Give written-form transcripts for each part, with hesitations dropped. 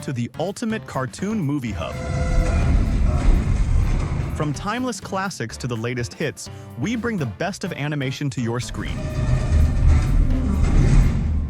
Welcome to the ultimate cartoon movie hub. From timeless classics to the latest hits, we bring the best of animation to your screen.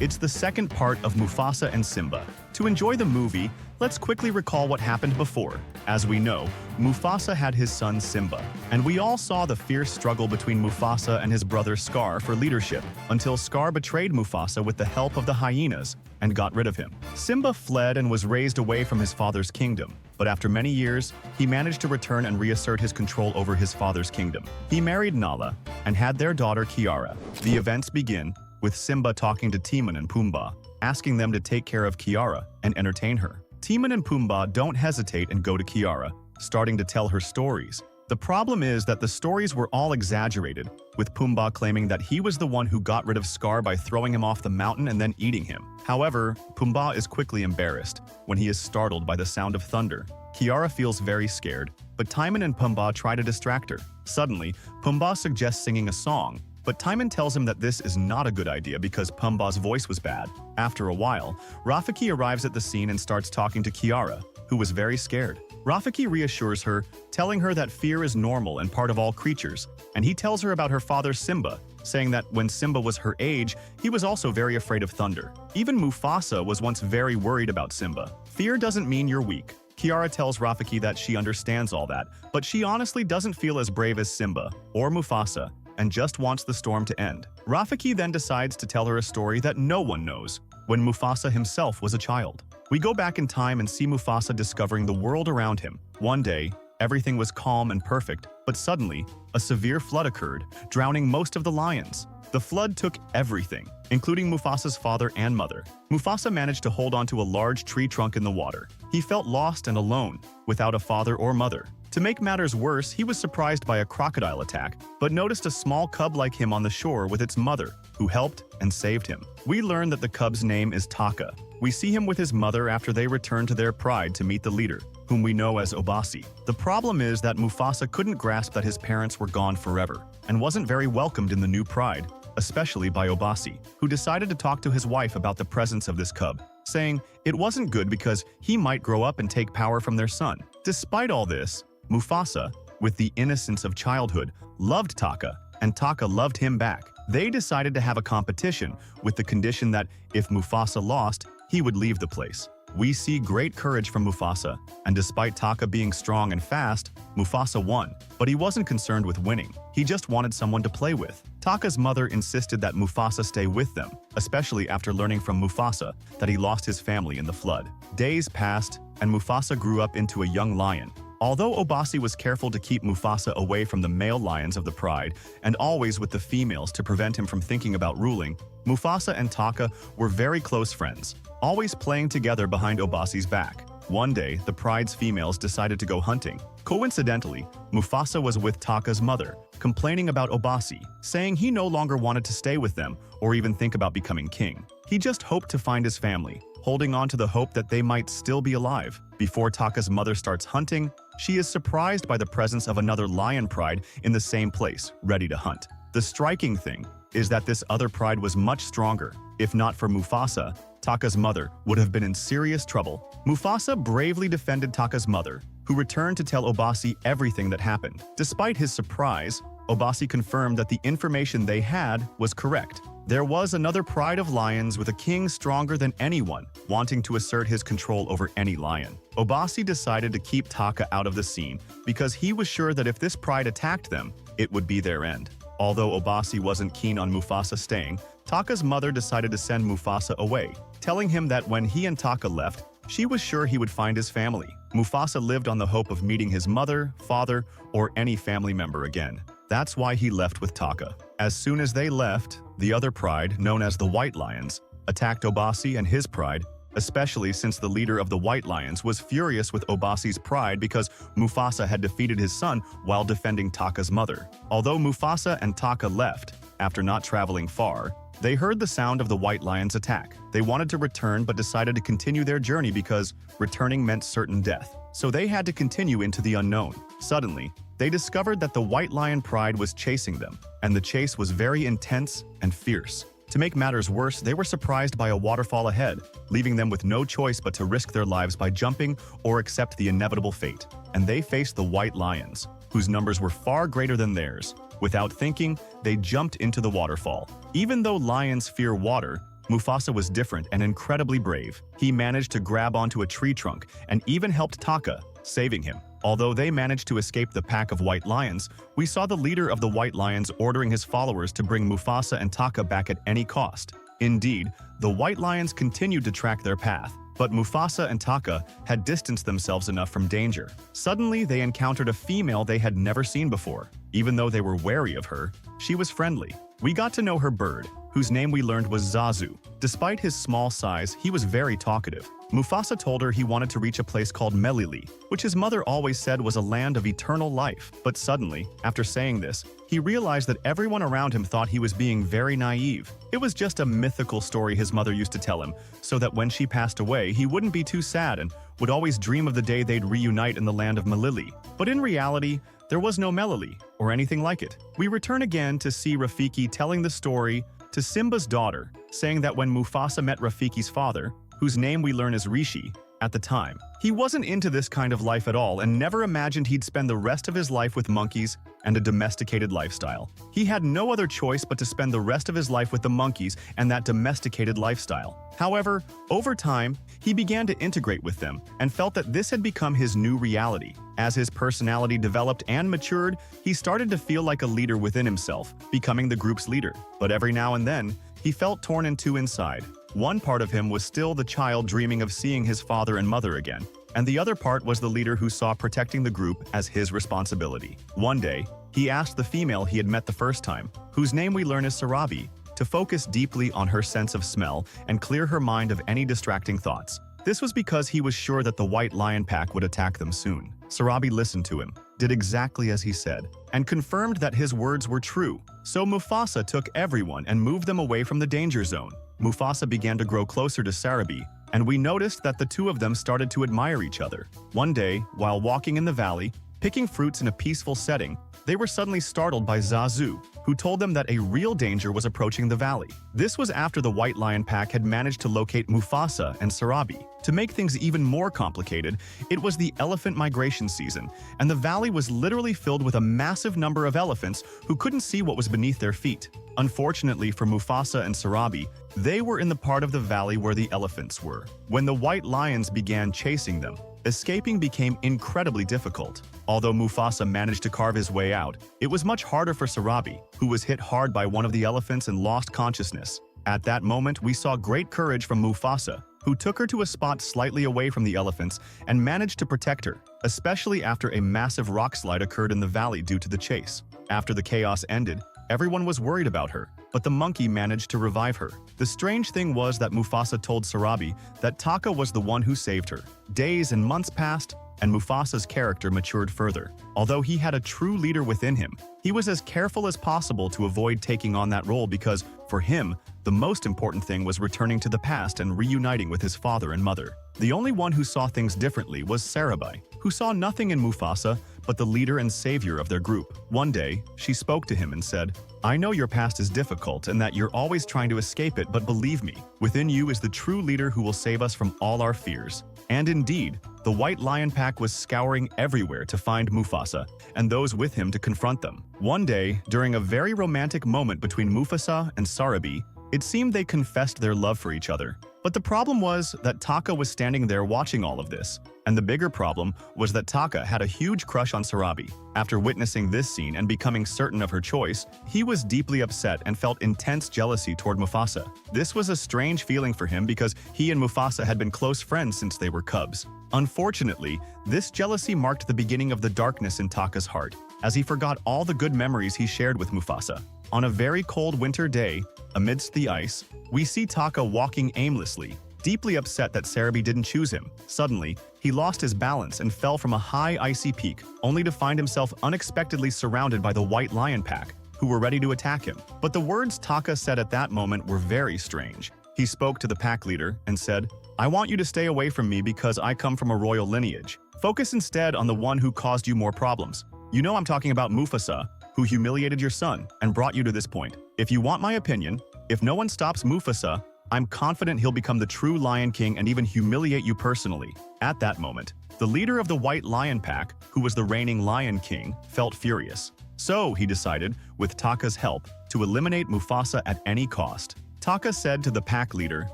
It's the second part of Mufasa and Simba. To enjoy the movie, let's quickly recall what happened before. As we know, Mufasa had his son Simba, and we all saw the fierce struggle between Mufasa and his brother Scar for leadership, until Scar betrayed Mufasa with the help of the hyenas and got rid of him. Simba fled and was raised away from his father's kingdom, but after many years, he managed to return and reassert his control over his father's kingdom. He married Nala and had their daughter Kiara. The events begin with Simba talking to Timon and Pumbaa, asking them to take care of Kiara and entertain her. Timon and Pumbaa don't hesitate and go to Kiara, starting to tell her stories. The problem is that the stories were all exaggerated, with Pumbaa claiming that he was the one who got rid of Scar by throwing him off the mountain and then eating him. However, Pumbaa is quickly embarrassed when he is startled by the sound of thunder. Kiara feels very scared, but Timon and Pumbaa try to distract her. Suddenly, Pumbaa suggests singing a song, but Timon tells him that this is not a good idea because Pumbaa's voice was bad. After a while, Rafiki arrives at the scene and starts talking to Kiara, who was very scared. Rafiki reassures her, telling her that fear is normal and part of all creatures, and he tells her about her father Simba, saying that when Simba was her age, he was also very afraid of thunder. Even Mufasa was once very worried about Simba. Fear doesn't mean you're weak. Kiara tells Rafiki that she understands all that, but she honestly doesn't feel as brave as Simba or Mufasa, and just wants the storm to end. Rafiki then decides to tell her a story that no one knows, when Mufasa himself was a child. We go back in time and see Mufasa discovering the world around him. One day, everything was calm and perfect, but suddenly, a severe flood occurred, drowning most of the lions. The flood took everything, including Mufasa's father and mother. Mufasa managed to hold onto a large tree trunk in the water. He felt lost and alone, without a father or mother. To make matters worse, he was surprised by a crocodile attack, but noticed a small cub like him on the shore with its mother, who helped and saved him. We learn that the cub's name is Taka. We see him with his mother after they return to their pride to meet the leader, whom we know as Obasi. The problem is that Mufasa couldn't grasp that his parents were gone forever, and wasn't very welcomed in the new pride, especially by Obasi, who decided to talk to his wife about the presence of this cub, saying it wasn't good because he might grow up and take power from their son. Despite all this, Mufasa, with the innocence of childhood, loved Taka, and Taka loved him back. They decided to have a competition with the condition that if Mufasa lost, he would leave the place. We see great courage from Mufasa, and despite Taka being strong and fast, Mufasa won. But he wasn't concerned with winning. He just wanted someone to play with. Taka's mother insisted that Mufasa stay with them, especially after learning from Mufasa that he lost his family in the flood. Days passed, and Mufasa grew up into a young lion. Although Obasi was careful to keep Mufasa away from the male lions of the pride, and always with the females to prevent him from thinking about ruling, Mufasa and Taka were very close friends, always playing together behind Obasi's back. One day, the pride's females decided to go hunting. Coincidentally, Mufasa was with Taka's mother, complaining about Obasi, saying he no longer wanted to stay with them or even think about becoming king. He just hoped to find his family, holding on to the hope that they might still be alive. Before Taka's mother starts hunting, she is surprised by the presence of another lion pride in the same place, ready to hunt. The striking thing is that this other pride was much stronger. If not for Mufasa, Taka's mother would have been in serious trouble. Mufasa bravely defended Taka's mother, who returned to tell Obasi everything that happened. Despite his surprise, Obasi confirmed that the information they had was correct. There was another pride of lions with a king stronger than anyone, wanting to assert his control over any lion. Obasi decided to keep Taka out of the scene because he was sure that if this pride attacked them, it would be their end. Although Obasi wasn't keen on Mufasa staying, Taka's mother decided to send Mufasa away, telling him that when he and Taka left, she was sure he would find his family. Mufasa lived on the hope of meeting his mother, father, or any family member again. That's why he left with Taka. As soon as they left, the other pride, known as the White Lions, attacked Obasi and his pride, especially since the leader of the White Lions was furious with Obasi's pride because Mufasa had defeated his son while defending Taka's mother. Although Mufasa and Taka left, after not traveling far, they heard the sound of the White Lions' attack. They wanted to return but decided to continue their journey because returning meant certain death. So they had to continue into the unknown. Suddenly, they discovered that the White Lion pride was chasing them, and the chase was very intense and fierce. To make matters worse, they were surprised by a waterfall ahead, leaving them with no choice but to risk their lives by jumping or accept the inevitable fate. And they faced the white lions, whose numbers were far greater than theirs. Without thinking, they jumped into the waterfall. Even though lions fear water, Mufasa was different and incredibly brave. He managed to grab onto a tree trunk and even helped Taka, saving him. Although they managed to escape the pack of white lions, we saw the leader of the white lions ordering his followers to bring Mufasa and Taka back at any cost. Indeed, the white lions continued to track their path, but Mufasa and Taka had distanced themselves enough from danger. Suddenly, they encountered a female they had never seen before. Even though they were wary of her, she was friendly. We got to know her bird, whose name we learned was Zazu. Despite his small size, he was very talkative. Mufasa told her he wanted to reach a place called Melili, which his mother always said was a land of eternal life. But suddenly, after saying this, he realized that everyone around him thought he was being very naive. It was just a mythical story his mother used to tell him, so that when she passed away, he wouldn't be too sad and would always dream of the day they'd reunite in the land of Melili. But in reality, there was no Melili, or anything like it. We return again to see Rafiki telling the story to Simba's daughter, saying that when Mufasa met Rafiki's father, whose name we learn is Rishi, at the time, he wasn't into this kind of life at all and never imagined he'd spend the rest of his life with monkeys and a domesticated lifestyle. He had no other choice but to spend the rest of his life with the monkeys and that domesticated lifestyle. However, over time, he began to integrate with them and felt that this had become his new reality. As his personality developed and matured, he started to feel like a leader within himself, becoming the group's leader. But every now and then, he felt torn in two inside. One part of him was still the child dreaming of seeing his father and mother again, and the other part was the leader who saw protecting the group as his responsibility. One day, he asked the female he had met the first time, whose name we learn is Sarabi, to focus deeply on her sense of smell and clear her mind of any distracting thoughts. This was because he was sure that the white lion pack would attack them soon. Sarabi listened to him, did exactly as he said, and confirmed that his words were true. So Mufasa took everyone and moved them away from the danger zone. Mufasa began to grow closer to Sarabi, and we noticed that the two of them started to admire each other. One day, while walking in the valley, picking fruits in a peaceful setting, they were suddenly startled by Zazu, who told them that a real danger was approaching the valley. This was after the white lion pack had managed to locate Mufasa and Sarabi. To make things even more complicated, it was the elephant migration season, and the valley was literally filled with a massive number of elephants who couldn't see what was beneath their feet. Unfortunately for Mufasa and Sarabi, they were in the part of the valley where the elephants were. When the white lions began chasing them, escaping became incredibly difficult. Although Mufasa managed to carve his way out, it was much harder for Sarabi, who was hit hard by one of the elephants and lost consciousness. At that moment, we saw great courage from Mufasa, who took her to a spot slightly away from the elephants and managed to protect her, especially after a massive rock slide occurred in the valley due to the chase. After the chaos ended, everyone was worried about her, but the monkey managed to revive her. The strange thing was that Mufasa told Sarabi that Taka was the one who saved her. Days and months passed, and Mufasa's character matured further. Although he had a true leader within him, he was as careful as possible to avoid taking on that role because, for him, the most important thing was returning to the past and reuniting with his father and mother. The only one who saw things differently was Sarabi, who saw nothing in Mufasa but the leader and savior of their group. One day, she spoke to him and said, "I know your past is difficult and that you're always trying to escape it, but believe me, within you is the true leader who will save us from all our fears." And indeed, the white lion pack was scouring everywhere to find Mufasa and those with him to confront them. One day, during a very romantic moment between Mufasa and Sarabi, it seemed they confessed their love for each other. But the problem was that Taka was standing there watching all of this. And the bigger problem was that Taka had a huge crush on Sarabi. After witnessing this scene and becoming certain of her choice, he was deeply upset and felt intense jealousy toward Mufasa. This was a strange feeling for him because he and Mufasa had been close friends since they were cubs. Unfortunately, this jealousy marked the beginning of the darkness in Taka's heart, as he forgot all the good memories he shared with Mufasa. On a very cold winter day, amidst the ice, we see Taka walking aimlessly, deeply upset that Sarabi didn't choose him. Suddenly, he lost his balance and fell from a high icy peak, only to find himself unexpectedly surrounded by the white lion pack, who were ready to attack him. But the words Taka said at that moment were very strange. He spoke to the pack leader and said, "I want you to stay away from me because I come from a royal lineage. Focus instead on the one who caused you more problems. You know I'm talking about Mufasa, who humiliated your son and brought you to this point. If you want my opinion, If no one stops Mufasa, I'm confident he'll become the true Lion King and even humiliate you personally." At that moment, the leader of the White Lion Pack, who was the reigning Lion King, felt furious. So he decided, with Taka's help, to eliminate Mufasa at any cost. Taka said to the pack leader,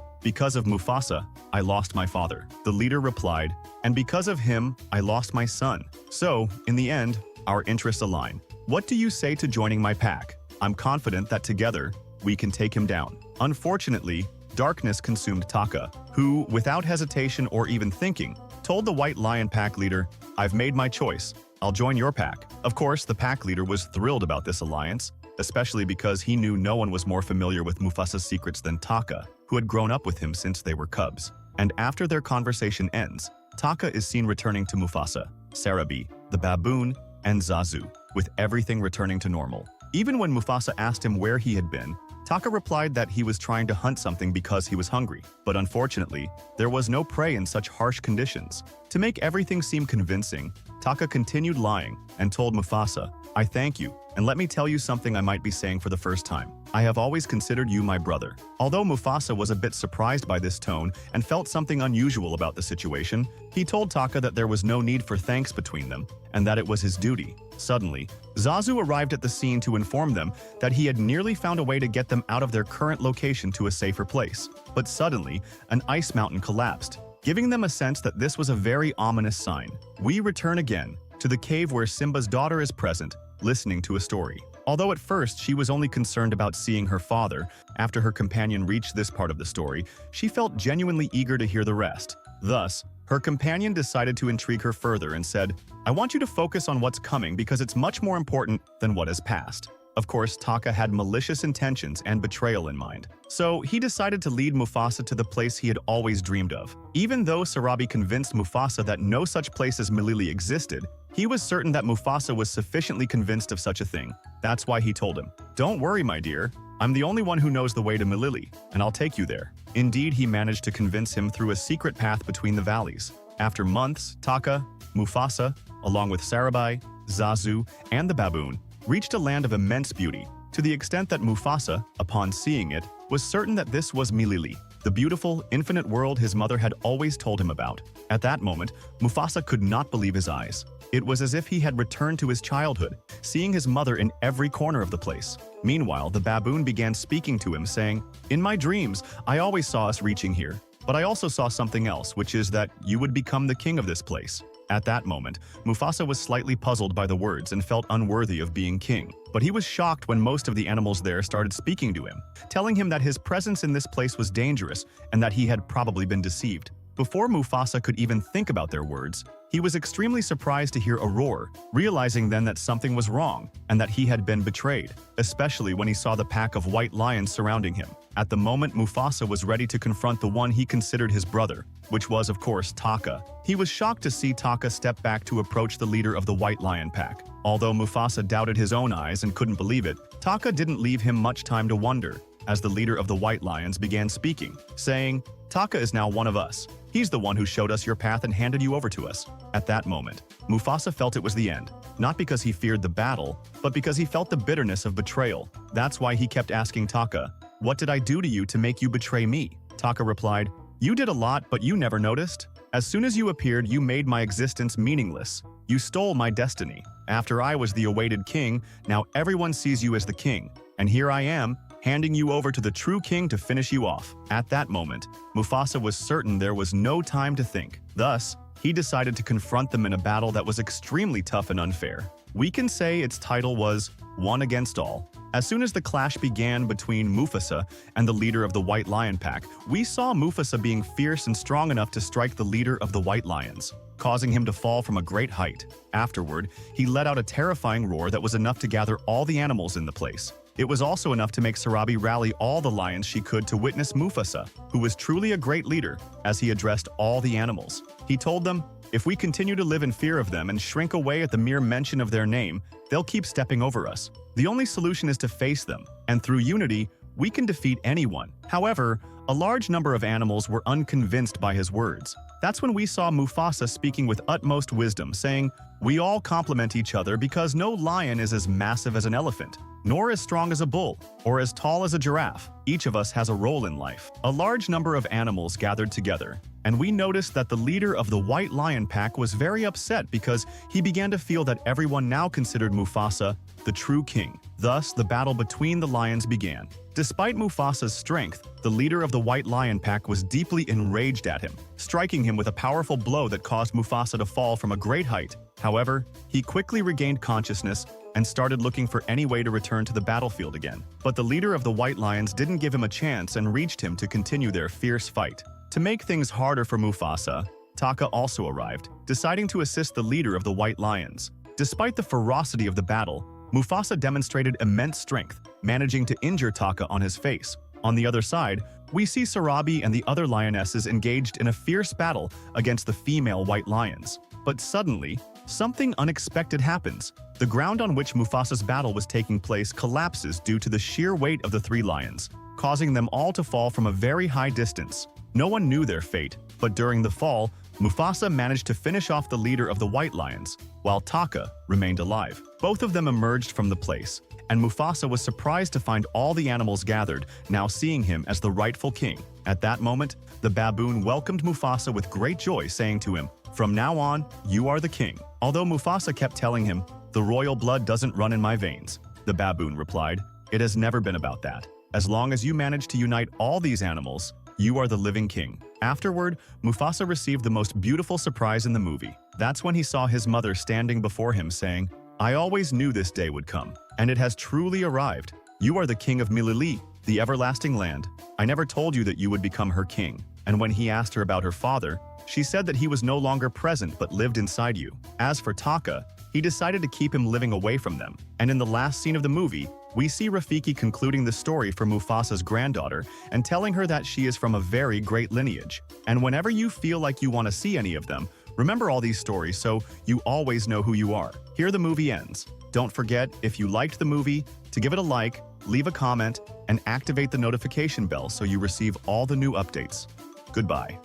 "Because of Mufasa, I lost my father." The leader replied, "And because of him, I lost my son. So, in the end, our interests align. What do you say to joining my pack? I'm confident that together, we can take him down." Unfortunately, darkness consumed Taka, who, without hesitation or even thinking, told the White Lion Pack leader, "I've made my choice. I'll join your pack." Of course, the pack leader was thrilled about this alliance, especially because he knew no one was more familiar with Mufasa's secrets than Taka, who had grown up with him since they were cubs. And after their conversation ends, Taka is seen returning to Mufasa, Sarabi, the baboon, and Zazu, with everything returning to normal. Even when Mufasa asked him where he had been, Taka replied that he was trying to hunt something because he was hungry. But unfortunately, there was no prey in such harsh conditions. To make everything seem convincing, Taka continued lying and told Mufasa, "I thank you, and let me tell you something I might be saying for the first time. I have always considered you my brother." Although Mufasa was a bit surprised by this tone and felt something unusual about the situation, he told Taka that there was no need for thanks between them, and that it was his duty. Suddenly, Zazu arrived at the scene to inform them that he had nearly found a way to get them out of their current location to a safer place. But suddenly, an ice mountain collapsed, giving them a sense that this was a very ominous sign. We return again to the cave where Simba's daughter is present, listening to a story. Although at first she was only concerned about seeing her father, after her companion reached this part of the story, she felt genuinely eager to hear the rest. Thus, her companion decided to intrigue her further and said, "I want you to focus on what's coming because it's much more important than what has passed." Of course, Taka had malicious intentions and betrayal in mind, so he decided to lead Mufasa to the place he had always dreamed of. Even though Sarabi convinced Mufasa that no such place as Milili existed, he was certain that Mufasa was sufficiently convinced of such a thing. That's why he told him, "Don't worry, my dear. I'm the only one who knows the way to Milili, and I'll take you there." Indeed, he managed to convince him through a secret path between the valleys. After months, Taka, Mufasa, along with Sarabi, Zazu, and the baboon, reached a land of immense beauty, to the extent that Mufasa, upon seeing it, was certain that this was Milili, the beautiful, infinite world his mother had always told him about. At that moment, Mufasa could not believe his eyes. It was as if he had returned to his childhood, seeing his mother in every corner of the place. Meanwhile, the baboon began speaking to him, saying, "In my dreams, I always saw us reaching here, but I also saw something else, which is that you would become the king of this place." At that moment, Mufasa was slightly puzzled by the words and felt unworthy of being king. But he was shocked when most of the animals there started speaking to him, telling him that his presence in this place was dangerous and that he had probably been deceived. Before Mufasa could even think about their words, he was extremely surprised to hear a roar, realizing then that something was wrong and that he had been betrayed, especially when he saw the pack of white lions surrounding him. At the moment, Mufasa was ready to confront the one he considered his brother, which was, of course, Taka. He was shocked to see Taka step back to approach the leader of the White Lion Pack. Although Mufasa doubted his own eyes and couldn't believe it, Taka didn't leave him much time to wonder, as the leader of the White Lions began speaking, saying, "Taka is now one of us. He's the one who showed us your path and handed you over to us." At that moment, Mufasa felt it was the end, not because he feared the battle, but because he felt the bitterness of betrayal. That's why he kept asking Taka, "What did I do to you to make you betray me?" Taka replied, "You did a lot, but you never noticed. As soon as you appeared, you made my existence meaningless. You stole my destiny. After I was the awaited king, now everyone sees you as the king. And here I am, handing you over to the true king to finish you off." At that moment, Mufasa was certain there was no time to think. Thus, he decided to confront them in a battle that was extremely tough and unfair. We can say its title was One Against All. As soon as the clash began between Mufasa and the leader of the White Lion Pack, we saw Mufasa being fierce and strong enough to strike the leader of the White Lions, causing him to fall from a great height. Afterward, he let out a terrifying roar that was enough to gather all the animals in the place. It was also enough to make Sarabi rally all the lions she could to witness Mufasa, who was truly a great leader, as he addressed all the animals. He told them, "If we continue to live in fear of them and shrink away at the mere mention of their name, they'll keep stepping over us. The only solution is to face them, and through unity, we can defeat anyone." However, a large number of animals were unconvinced by his words. That's when we saw Mufasa speaking with utmost wisdom, saying, We all complement each other because no lion is as massive as an elephant, nor as strong as a bull, or as tall as a giraffe. Each of us has a role in life. A large number of animals gathered together, and we noticed that the leader of the white lion pack was very upset because he began to feel that everyone now considered Mufasa the true king. Thus, the battle between the lions began. Despite Mufasa's strength, the leader of the white lion pack was deeply enraged at him, striking him with a powerful blow that caused Mufasa to fall from a great height. However, he quickly regained consciousness and started looking for any way to return to the battlefield again. But the leader of the white lions didn't give him a chance and reached him to continue their fierce fight. To make things harder for Mufasa, Taka also arrived, deciding to assist the leader of the white lions. Despite the ferocity of the battle, Mufasa demonstrated immense strength, managing to injure Taka on his face. On the other side, we see Sarabi and the other lionesses engaged in a fierce battle against the female white lions. But suddenly, something unexpected happens. The ground on which Mufasa's battle was taking place collapses due to the sheer weight of the three lions, causing them all to fall from a very high distance. No one knew their fate, but during the fall, Mufasa managed to finish off the leader of the white lions, while Taka remained alive. Both of them emerged from the place, and Mufasa was surprised to find all the animals gathered, now seeing him as the rightful king. At that moment, the baboon welcomed Mufasa with great joy, saying to him, "From now on, you are the king." Although Mufasa kept telling him, "The royal blood doesn't run in my veins," the baboon replied, "It has never been about that. As long as you manage to unite all these animals, you are the living king." Afterward, Mufasa received the most beautiful surprise in the movie. That's when he saw his mother standing before him saying, "I always knew this day would come, and it has truly arrived. You are the king of Milili, the everlasting land. I never told you that you would become her king." And when he asked her about her father, she said that he was no longer present but lived inside you. As for Taka, he decided to keep him living away from them. And in the last scene of the movie, we see Rafiki concluding the story for Mufasa's granddaughter and telling her that she is from a very great lineage. And whenever you feel like you want to see any of them, remember all these stories so you always know who you are. Here the movie ends. Don't forget, if you liked the movie, to give it a like, leave a comment, and activate the notification bell so you receive all the new updates. Goodbye.